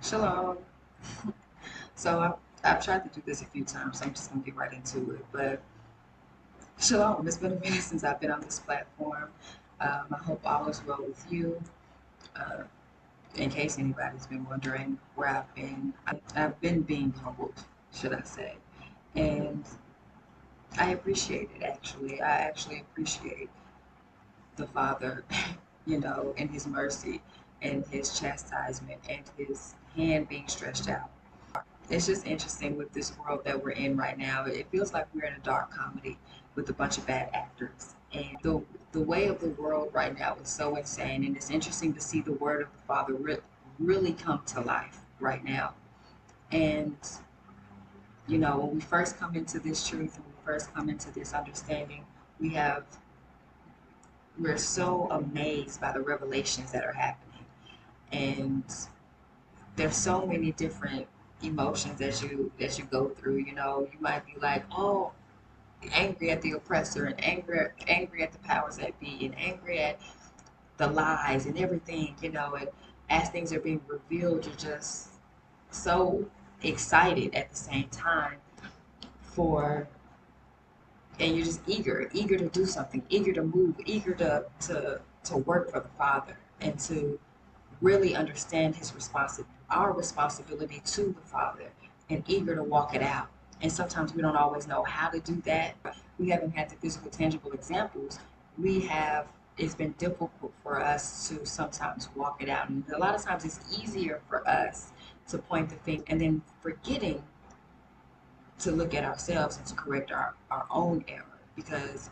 Shalom. So I've tried to do this a few times, so I'm just gonna get right into it. But shalom. It's been a minute since I've been on this platform. I hope all is well with you. Uh, in case anybody's been wondering where I've been, I've been being humbled, should I say? And I appreciate it. Actually, I actually appreciate the Father, and His mercy and His chastisement and His hand being stretched out. It's just interesting with this world that we're in right now. It feels like we're in a dark comedy with a bunch of bad actors. And the way of the world right now is so insane. And it's interesting to see the word of the Father really come to life right now. And, when we first come into this truth and we first come into this understanding, we're so amazed by the revelations that are happening. And there's so many different emotions that you go through. You might be like, oh, angry at the oppressor, and angry at the powers that be, and angry at the lies and everything. And as things are being revealed, you're just so excited at the same time for and you're just eager to do something, eager to move, eager to work for the Father, and to really understand our responsibility to the Father, and eager to walk it out. And sometimes we don't always know how to do that. We haven't had the physical, tangible examples. It's been difficult for us to sometimes walk it out. And a lot of times it's easier for us to point the finger and then forgetting to look at ourselves and to correct our own error, because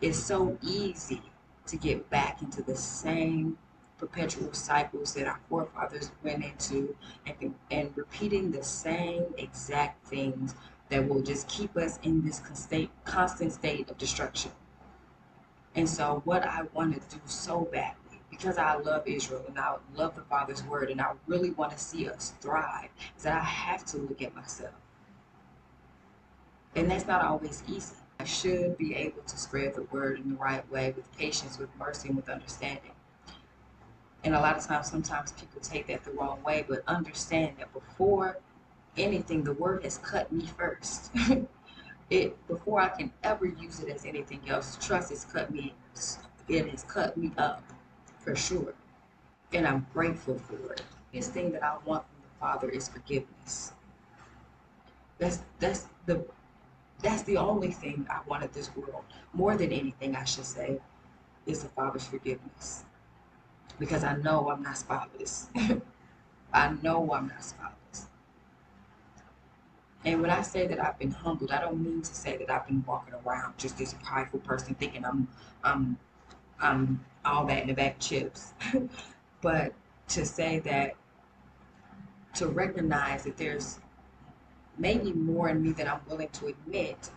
it's so easy to get back into the same perpetual cycles that our forefathers went into, and repeating the same exact things that will just keep us in this constant state of destruction. And so what I want to do so badly, because I love Israel and I love the Father's word and I really want to see us thrive, is that I have to look at myself. And that's not always easy. I should be able to spread the word in the right way, with patience, with mercy, and with understanding. And a lot of times, sometimes people take that the wrong way, but understand that before anything, the word has cut me first. Before I can ever use it as anything else, trust it has cut me up for sure. And I'm grateful for it. This thing that I want from the Father is forgiveness. That's the only thing I want in this world, more than anything, I should say, is the Father's forgiveness. Because I know I'm not spotless. I know I'm not spotless. And when I say that I've been humbled, I don't mean to say that I've been walking around just this prideful person thinking I'm all that in the bag of chips. But to recognize that there's maybe more in me than I'm willing to admit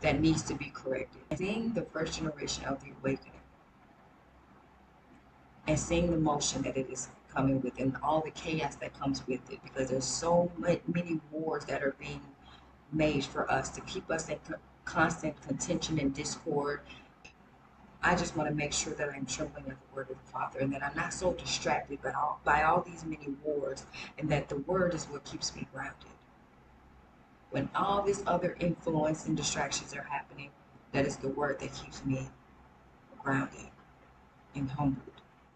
that needs to be corrected. Seeing the first generation of the awakening and seeing the motion that it is coming with and all the chaos that comes with it, because there's so many wars that are being made for us to keep us in constant contention and discord. I just want to make sure that I'm trembling at the word of the Father, and that I'm not so distracted by all these many wars, and that the word is what keeps me grounded. When all this other influence and distractions are happening, that is the word that keeps me grounded and humbled.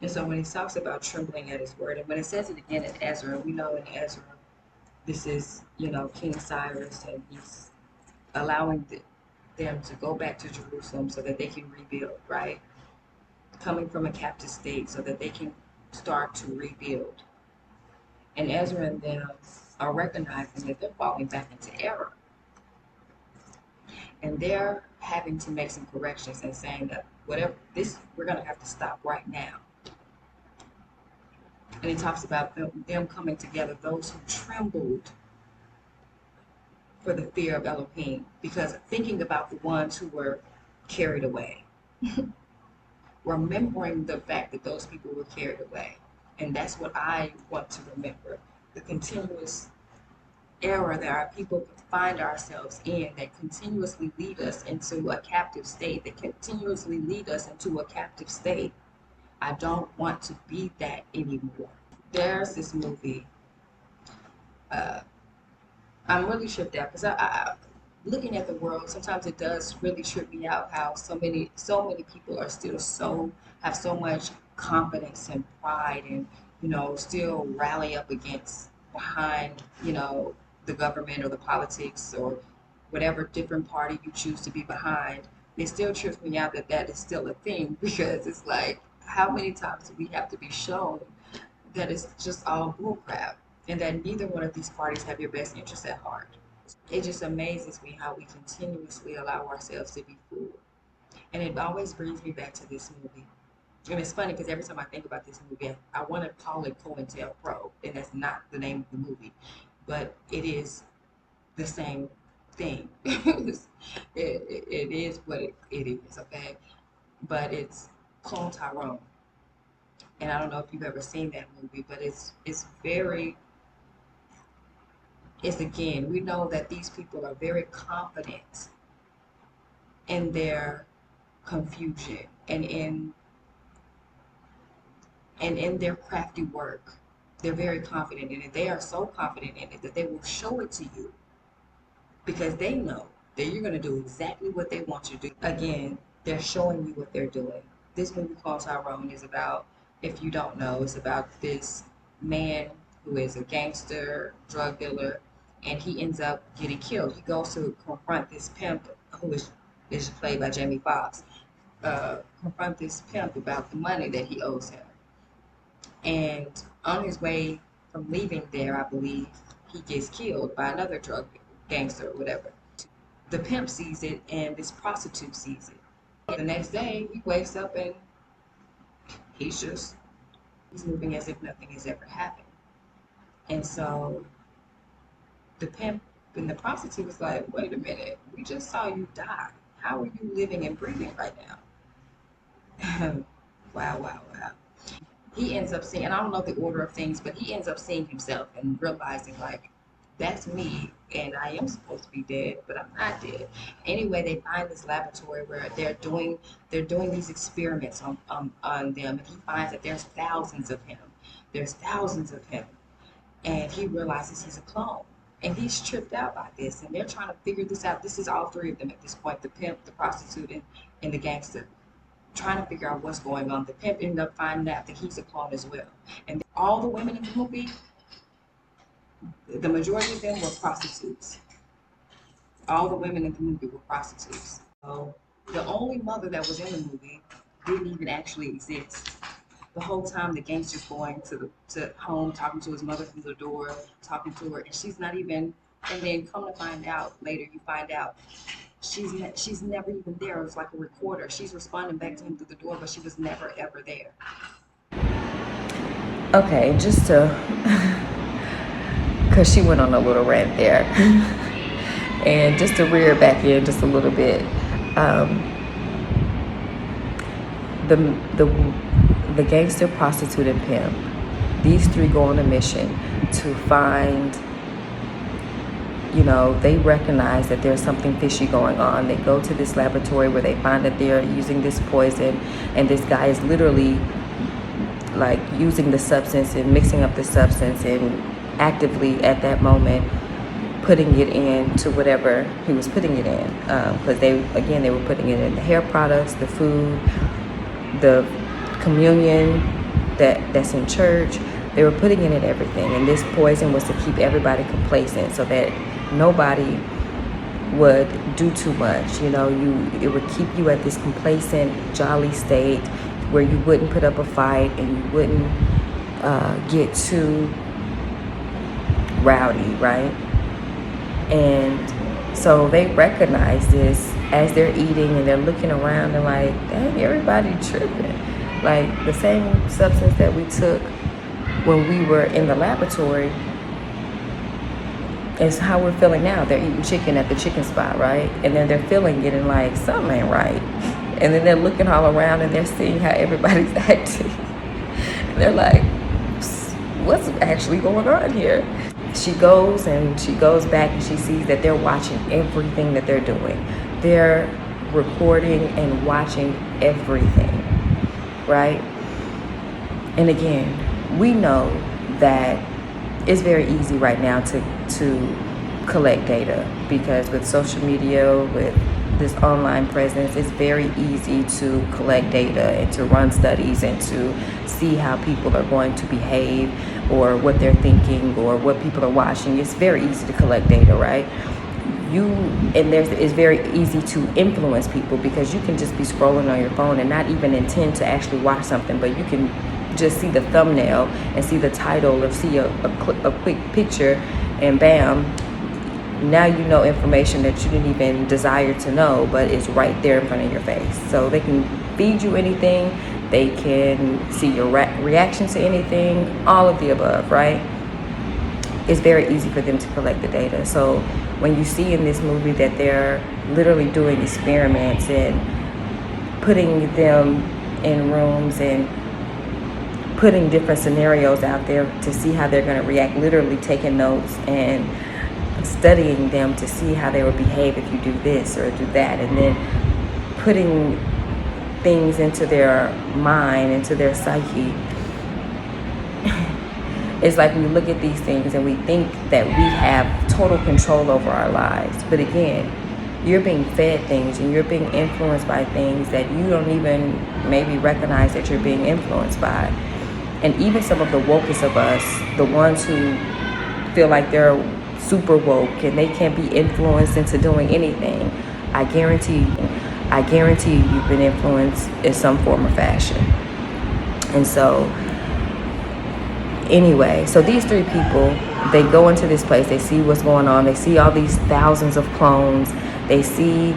And so when he talks about trembling at his word, and when it says it again in Ezra, we know in Ezra, this is, King Cyrus, and he's allowing them to go back to Jerusalem so that they can rebuild, right? Coming from a captive state so that they can start to rebuild. And Ezra and them are recognizing that they're falling back into error. And they're having to make some corrections and saying that we're going to have to stop right now. And he talks about them coming together, those who trembled for the fear of Elohim, because thinking about the ones who were carried away, remembering the fact that those people were carried away. And that's what I want to remember, the continuous error that our people find ourselves in, that continuously lead us into a captive state, I don't want to be that anymore. There's this movie I'm really tripped out because looking at the world, sometimes it does really trip me out how so many people are still have so much confidence and pride and, still rally up against behind, the government or the politics or whatever different party you choose to be behind. It still trips me out that that is still a thing because it's like, how many times do we have to be shown that it's just all bullcrap and that neither one of these parties have your best interests at heart? It just amazes me how we continuously allow ourselves to be fooled. And it always brings me back to this movie. And it's funny because every time I think about this movie, I want to call it COINTELPRO, and that's not the name of the movie, but it is the same thing. It is what it is, okay? But it's Clone Tyrone. And I don't know if you've ever seen that movie, but it's very, it's again, we know that these people are very confident in their confusion and in their crafty work. They're very confident in it. They are so confident in it that they will show it to you because they know that you're going to do exactly what they want you to do. Again, they're showing you what they're doing. This movie called Tyrone is about, if you don't know, it's about this man who is a gangster, drug dealer, and he ends up getting killed. He goes to confront this pimp who is played by Jamie Foxx. Confront this pimp about the money that he owes him. And on his way from leaving there, I believe, he gets killed by another drug gangster or whatever. The pimp sees it and this prostitute sees it. The next day, he wakes up and he's moving as if nothing has ever happened. And so the pimp and the prostitute was like, wait a minute, we just saw you die. How are you living and breathing right now? Wow, wow, wow. He ends up seeing, and I don't know the order of things, but he ends up seeing himself and realizing, like, that's me, and I am supposed to be dead, but I'm not dead. Anyway, they find this laboratory where they're doing these experiments on them, and he finds that there's thousands of him. There's thousands of him, and he realizes he's a clone. And he's tripped out by this, and they're trying to figure this out. This is all three of them at this point: the pimp, the prostitute, and the gangster, trying to figure out what's going on. The pimp ended up finding out that he's a clone as well. And all the women in the movie, the majority of them were prostitutes. All the women in the movie were prostitutes. So the only mother that was in the movie didn't even actually exist. The whole time the gangster's going to home, talking to his mother from the door, talking to her, and she's not even. And then come to find out later, you find out she's never even there. It was like a recorder. She's responding back to him through the door, but she was never ever there. Okay, just to, because she went on a little rant there, and just to rear back in just a little bit, um, the the gangster, prostitute, and pimp, these three go on a mission to find, they recognize that there's something fishy going on. They go to this laboratory where they find that they're using this poison, and this guy is literally like using the substance and mixing up the substance and actively at that moment putting it into whatever he was putting it in, because they were putting it in the hair products, the food, the communion that's in church. They were putting it in everything, and this poison was to keep everybody complacent so that nobody would do too much. It would keep you at this complacent, jolly state where you wouldn't put up a fight and you wouldn't get too rowdy, right? And so they recognize this as they're eating, and they're looking around and like, dang, everybody tripping. Like the same substance that we took when we were in the laboratory is how we're feeling now. They're eating chicken at the chicken spot, right? And then they're feeling it and like, something ain't right. And then they're looking all around and they're seeing how everybody's acting. And they're like, what's actually going on here? She goes back and she sees that they're watching everything that they're doing. They're recording and watching everything, right? And again, we know that it's very easy right now to collect data, because with social media, with this online presence, it's very easy to collect data and to run studies and to see how people are going to behave, or what they're thinking, or what people are watching. It's very easy to collect data, right? It's very easy to influence people, because you can just be scrolling on your phone and not even intend to actually watch something, but you can just see the thumbnail and see the title, or see a quick picture, and bam, now you know information that you didn't even desire to know, but it's right there in front of your face. So they can feed you anything, they can see your reaction to anything, all of the above, right? It's very easy for them to collect the data. So when you see in this movie that they're literally doing experiments and putting them in rooms and putting different scenarios out there to see how they're going to react, literally taking notes and studying them to see how they would behave if you do this or do that, and then putting things into their mind, into their psyche. It's like we look at these things and we think that we have total control over our lives. But again, you're being fed things and you're being influenced by things that you don't even maybe recognize that you're being influenced by. And even some of the wokest of us, the ones who feel like they're super woke and they can't be influenced into doing anything, I guarantee you've been influenced in some form or fashion. And so anyway, so these three people, they go into this place, they see what's going on, they see all these thousands of clones, they see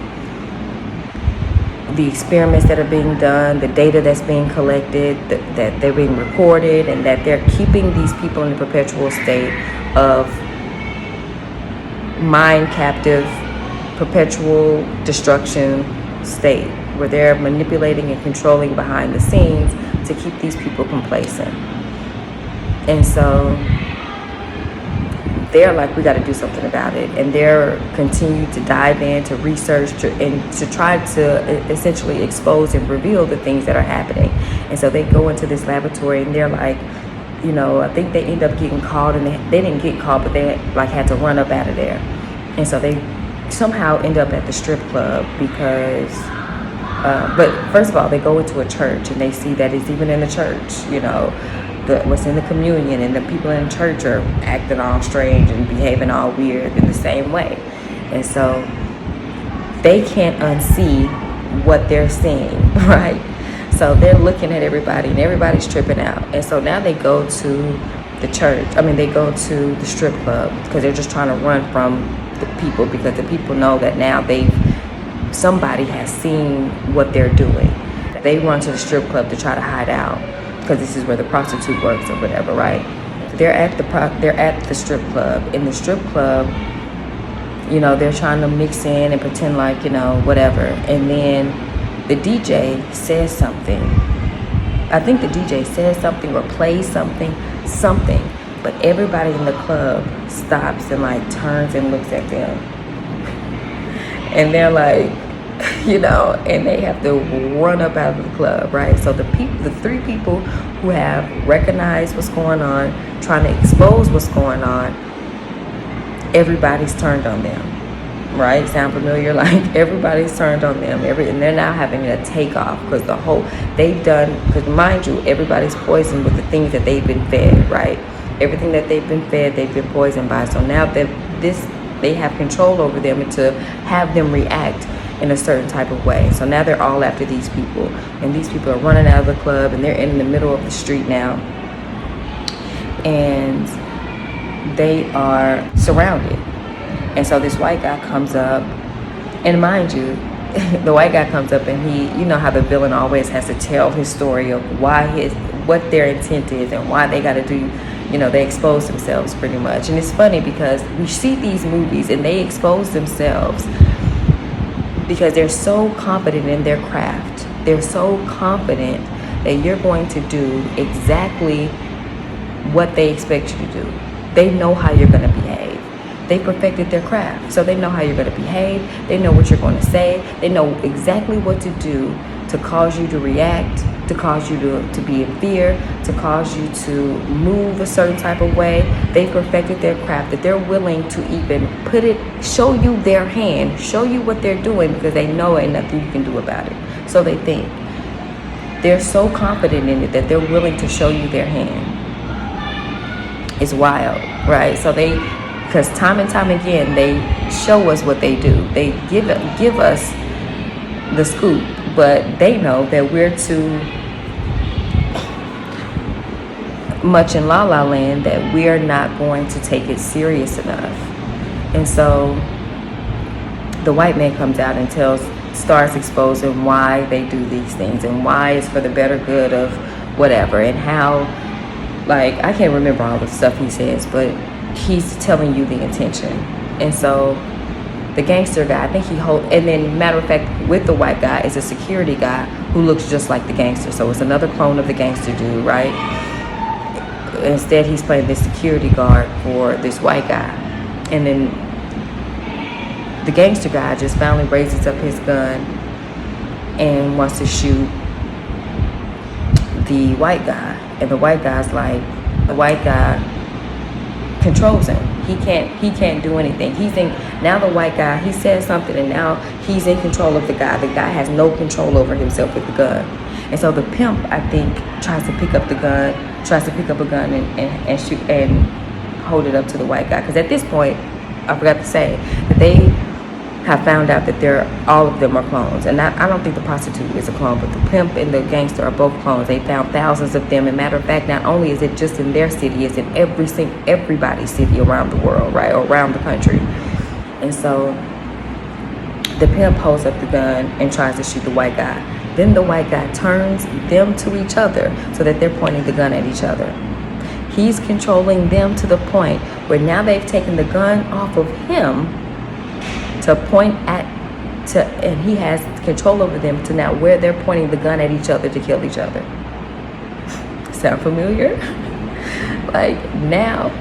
the experiments that are being done, the data that's being collected, that they're being recorded, and that they're keeping these people in a perpetual state of mind captive, perpetual destruction state, where they're manipulating and controlling behind the scenes to keep these people complacent. And so they're like, we got to do something about it. And they're continue to dive in to research and to try to essentially expose and reveal the things that are happening. And so they go into this laboratory and they're like, I think they end up getting caught, and they didn't get caught, but they like had to run up out of there. And so they somehow end up at the strip club because, but first of all, they go into a church and they see that it's even in the church, what's in the communion, and the people in church are acting all strange and behaving all weird in the same way. And so they can't unsee what they're seeing, right? So they're looking at everybody and everybody's tripping out. And so now they go to the church. They go to the strip club because they're just trying to run from the people, because the people know that now somebody has seen what they're doing. They run to the strip club to try to hide out, because this is where the prostitute works or whatever, right? They're at the strip club. In the strip club, they're trying to mix in and pretend like, whatever. And then the DJ says something. I think the DJ says something or plays something, but everybody in the club stops and like turns and looks at them. And they're like, and they have to run up out of the club, right? So the three people who have recognized what's going on, trying to expose what's going on, everybody's turned on them, right? Sound familiar? Like everybody's turned on them, and they're now having a takeoff because because mind you, everybody's poisoned with the things that they've been fed, right? Everything that they've been fed, they've been poisoned by. So now they have control over them and to have them react in a certain type of way. So now they're all after these people, and these people are running out of the club, and they're in the middle of the street now, and they are surrounded. And so this white guy comes up, and mind you, the white guy comes up and he, how the villain always has to tell his story of what their intent is and why they got to do, they expose themselves pretty much. And it's funny because we see these movies and they expose themselves because they're so confident in their craft. They're so confident that you're going to do exactly what they expect you to do. They know how you're going to behave. They perfected their craft, so they know how you're going to behave. They know what you're going to say. They know exactly what to do to cause you to react to cause you to be in fear, to cause you to move a certain type of way. They perfected their craft that they're willing to even show you their hand, show you what they're doing, because they know ain't nothing you can do about it. So they think. They're so confident in it that they're willing to show you their hand. It's wild, right? So because time and time again, they show us what they do. They give us the scoop, but they know that we're too much in la la land, that we're not going to take it serious enough. And so the white man comes out and starts exposing why they do these things and why it's for the better good of whatever, and how, like, I can't remember all the stuff he says, but he's telling you the intention. And so the gangster guy, I think and then matter of fact, with the white guy is a security guy who looks just like the gangster. So it's another clone of the gangster dude, right? Instead, he's playing this security guard for this white guy. And then the gangster guy just finally raises up his gun and wants to shoot the white guy. And the white guy's like, the white guy controls him. He can't do anything. Now the white guy, he says something, and now he's in control of the guy. The guy has no control over himself with the gun. And so the pimp, I think, tries to pick up a gun and shoot and hold it up to the white guy. Because at this point, I forgot to say that they have found out that all of them are clones. And I don't think the prostitute is a clone, but the pimp and the gangster are both clones. They found thousands of them. And matter of fact, not only is it just in their city, it's in everybody's city around the world, right? Or around the country. And so the pimp holds up the gun and tries to shoot the white guy. Then the white guy turns them to each other so that they're pointing the gun at each other. He's controlling them to the point where now they've taken the gun off of him and he has control over them to now where they're pointing the gun at each other to kill each other. Sound familiar? Like, now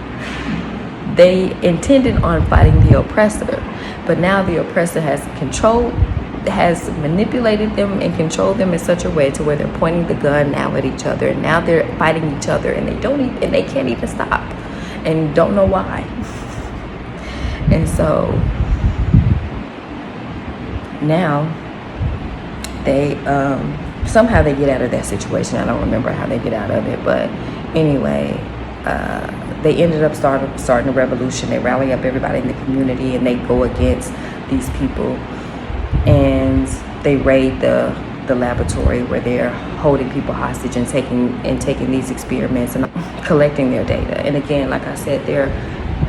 they intended on fighting the oppressor, but now the oppressor has manipulated them and controlled them in such a way to where they're pointing the gun now at each other, and now they're fighting each other, and they can't even stop and don't know why. And so now they somehow they get out of that situation. I don't remember how they get out of it, but anyway, they ended up starting a revolution. They rally up everybody in the community and they go against these people, and they raid the laboratory where they're holding people hostage and taking these experiments and collecting their data. And again, like I said,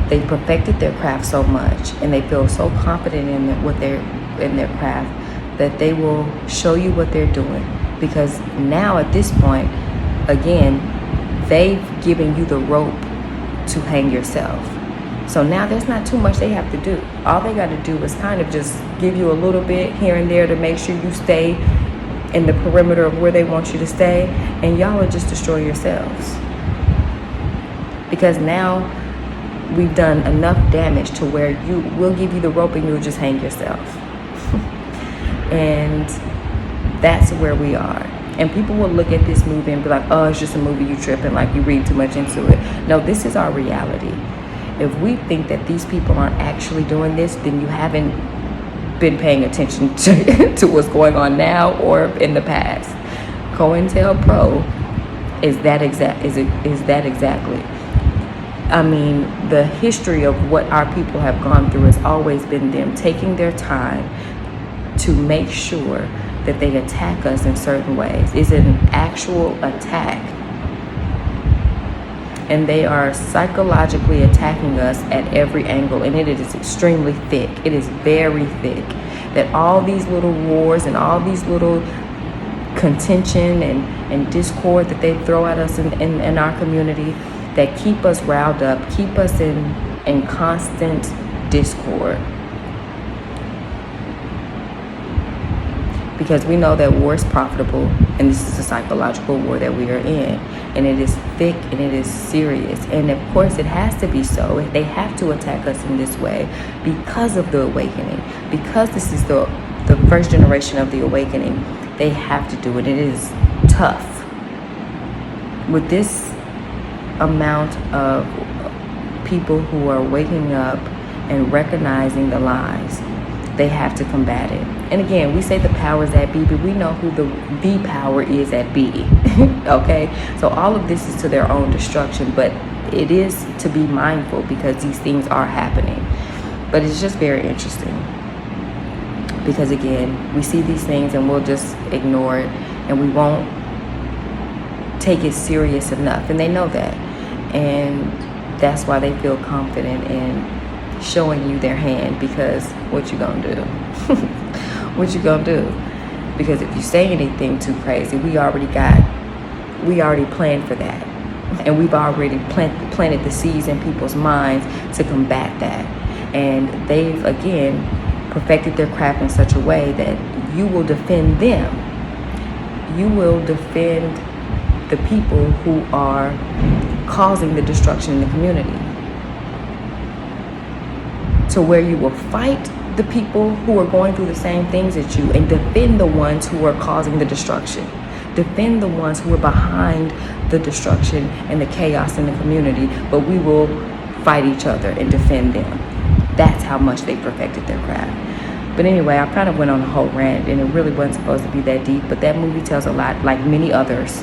they perfected their craft so much, and they feel so confident in their craft that they will show you what they're doing. Because now at this point, again, they've given you the rope to hang yourself. So now there's not too much they have to do. All they got to do is kind of just give you a little bit here and there to make sure you stay in the perimeter of where they want you to stay, and y'all will just destroy yourselves. Because now we've done enough damage to where we'll give you the rope and you'll just hang yourself. And that's where we are. And people will look at this movie and be like, oh, it's just a movie, you tripping, like you read too much into it. No, this is our reality. If we think that these people aren't actually doing this, then you haven't been paying attention to what's going on now or in the past. COINTELPRO is that exactly. I mean, the history of what our people have gone through has always been them taking their time to make sure that they attack us in certain ways. It's an actual attack. And they are psychologically attacking us at every angle, and it is extremely thick. It is very thick. That all these little wars and all these little contention and discord that they throw at us in our community, that keep us riled up, keep us in constant discord. Because we know that war is profitable, and this is a psychological war that we are in. And it is thick and it is serious. And of course it has to be so. They have to attack us in this way because of the awakening. Because this is the first generation of the awakening. They have to do it. It is tough. With this amount of people who are waking up and recognizing the lies, they have to combat it. And again, we say the powers that be, but we know who the power is at B. Okay? So all of this is to their own destruction, but it is to be mindful because these things are happening. But it's just very interesting. Because again, we see these things and we'll just ignore it and we won't take it serious enough. And they know that. And that's why they feel confident in showing you their hand, because what you gonna do? What you gonna do? Because if you say anything too crazy, we already planned for that. And we've already planted the seeds in people's minds to combat that. And they've, again, perfected their craft in such a way that you will defend them. You will defend the people who are causing the destruction in the community. To where you will fight the people who are going through the same things as you and defend the ones who are causing the destruction. Defend the ones who are behind the destruction and the chaos in the community, but we will fight each other and defend them. That's how much they perfected their craft. But anyway, I kind of went on a whole rant, and it really wasn't supposed to be that deep, but that movie tells a lot, like many others.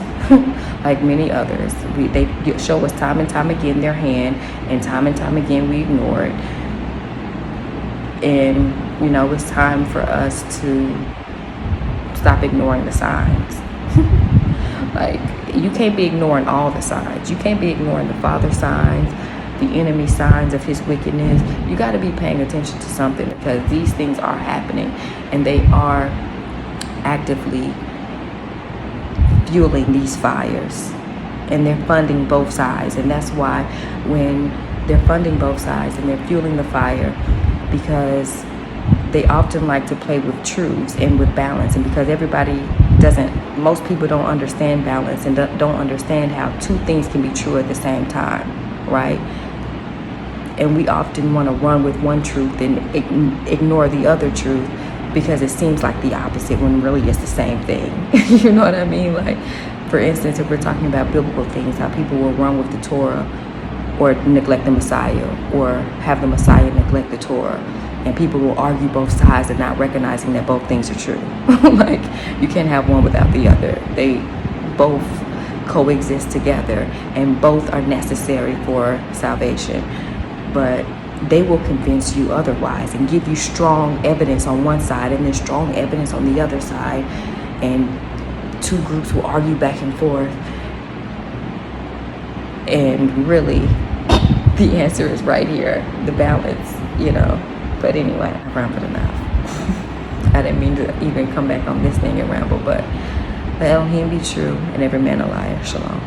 Like many others. They show us time and time again their hand, and time again we ignore it. And, you know, it's time for us to stop ignoring the signs. Like, you can't be ignoring all the signs. You can't be ignoring the Father's signs, the enemy signs of his wickedness. You got to be paying attention to something, because these things are happening and they are actively fueling these fires, and they're funding both sides. And that's why when they're funding both sides and they're fueling the fire, because they often like to play with truths and with balance, and because most people don't understand balance and don't understand how two things can be true at the same time, right? And we often want to run with one truth and ignore the other truth because it seems like the opposite when really it's the same thing. You know what I mean? Like, for instance, if we're talking about biblical things, how people will run with the Torah or neglect the Messiah, or have the Messiah neglect the Torah. And people will argue both sides and not recognizing that both things are true. Like, you can't have one without the other. They both coexist together and both are necessary for salvation. But they will convince you otherwise and give you strong evidence on one side and then strong evidence on the other side. And two groups will argue back and forth. And really, the answer is right here, the balance, you know. But anyway, I rambled enough. I didn't mean to even come back on this thing and ramble, but let Elohim be true and every man a liar. Shalom.